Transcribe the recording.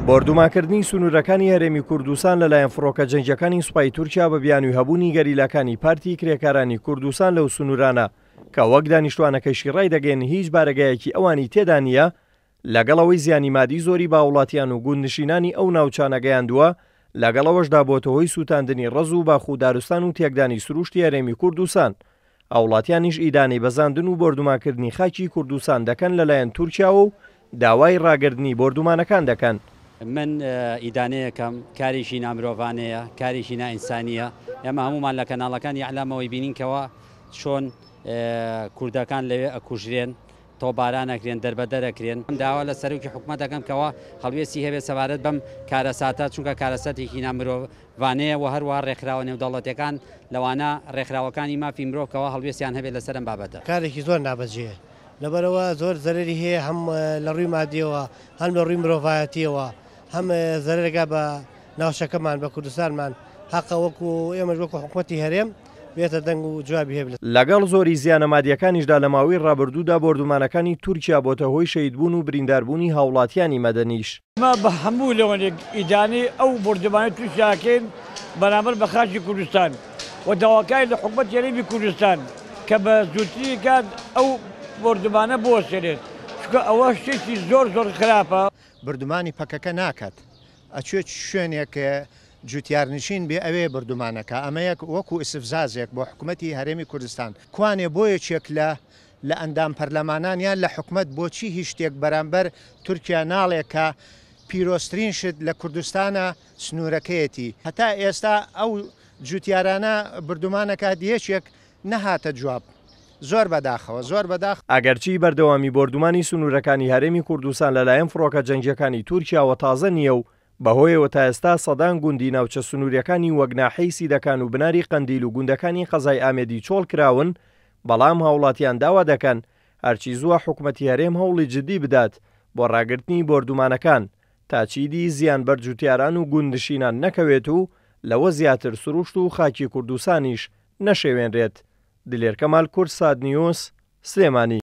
بۆردومانکردنی سنوورەکانی هەرێمی کوردستان لەلایەن فڕۆکە جەنگیەکانی سوپای تورکیا بە بیانووی هەبوونی گەریلاکانی پارتی کرێکارانی کوردستان لەو سنوورانە کە وەک دانیشتوانەکەشی ڕای دەگەن هیچ بارەگایەکی ئەوانی تێدا نییە لەگەڵەوەی زیانی مادی زۆری باوڵاتیان و گوندنشینانی ئەو ناوچانە گەیاندووە لەگەڵەوەشدا بۆتە هۆی سوتاندنی ڕەز و باخودارستان و تێکدانی سروشتی هەرێمی کوردستان. ئەوڵاتیانیش ئیدانی بەزاندن و بۆردومانکردنی خاکی کوردستان دەکەن لەلایەن تورکیا و داوای ڕاگررتنی بۆردومانەکان دەکەن. من ئیدانەیەکەم کاریشی نامرۆڤانەیە، کاریشی نائینسانیە. ئێمە هەمومان لە کەناڵەکانی ئەعلامەوەی بینینکەوە چۆن کوردەکان لەوێ ئەکوژرێن، تۆباران ئەکرێن، دەربەدەرەکرێن. داوا لە سەرۆکی حکوومەت دەکەم کەەوە هەڵوێستی هەبێت سەبارەت بەم کارەساتە، چونکە کارەسەتێکی نامرۆڤانەیە و هەروە ڕێکخراوە نێودەوڵەتیەکان لەوانە ڕێکخراوەکانی مافی مرۆڤکەوە هەڵوێستیان هەبێت لەسەرم بابەتە. کارێکی زۆر نابەجێ لەبەرەوە زۆر زەرری هەیە، هەم لە ڕووی مادیەوە، هەم لە ڕووی مرۆڤایەتیەوە، هەم زەرێکا بە ناوچەکەمان بە کوردستانمان حەقە وەکو ئێمەش وەکو حکوومەتی هەرێم بێتە دەنگ و جوابی هەبێت. لەگەڵ زۆری زیانە مادیەکانیشدا لە ماوەی ڕابردوودا بۆردومانەکانی تورکیا بۆتە هۆی شەیدبوون و برینداربوونی هاوڵاتیانی مەدەنیش. ئەمە بە هەموو لەوەنێک ئیدانی ئەو بۆردومانە تووشیاکەین بەرامبەر بە خاکی کوردستان و داواکاری لە حکوومەت هەرێمی کوردستان کە بە زووتری کات ئەو بۆردومانە بۆسێنێت، چونکە ئەوە شتێکی زۆر خراپە. بردومانی پەکەکە ناکات، ئەچێت شوێنێک جوتیارنشین بێ ئەوێ بردومانەکە. ئەمەیەک وەکو ئیسفزازێک بۆ حکوومەتی هەرێمی کوردستان کوانێ بۆ یەکێک لە ئەندام پەرلەمانان یان لە حکوومەت بۆچی هیچ شتێک بەرامبەر تورکیا ناڵێکە پیرۆسترین شت لە کوردستانە سنوورەکەیەتی. هەتا ئێستا ئەو جوتیارانە بردومانەکە دیەکێک نەهاتە جواب. زۆر بەداخەوە زۆر بەداخ. ئەگەرچی بەردەوامی بۆردومانی سنوورەکانی هەرێمی کوردستان لەلایەن فڕۆکە جەنگیەکانی تورکیاوە تازە نییە و بەهۆیەوە تا ئێستا سەدان گوندی ناوچە سنووریەکانی وەگناحەی سیدەکان و بناری قەندیل و گوندەکانی قەزای ئامێدی چۆڵ کراون، بەڵام هاوڵاتیان داوا دەکەن هەرچی زووە حکوومەتی هەرێم هەوڵی جدی بدات بۆ ڕاگررتنی بۆردومانەکان تا چیدی زیان بەرجوتیاران و گوندنشینان نەکەوێت و لەوە زیاتر سروشت و خاکی کوردستانیش نەشێوێنرێت. دلێر کەمال کورد، ساد نیوز، سلێمانی.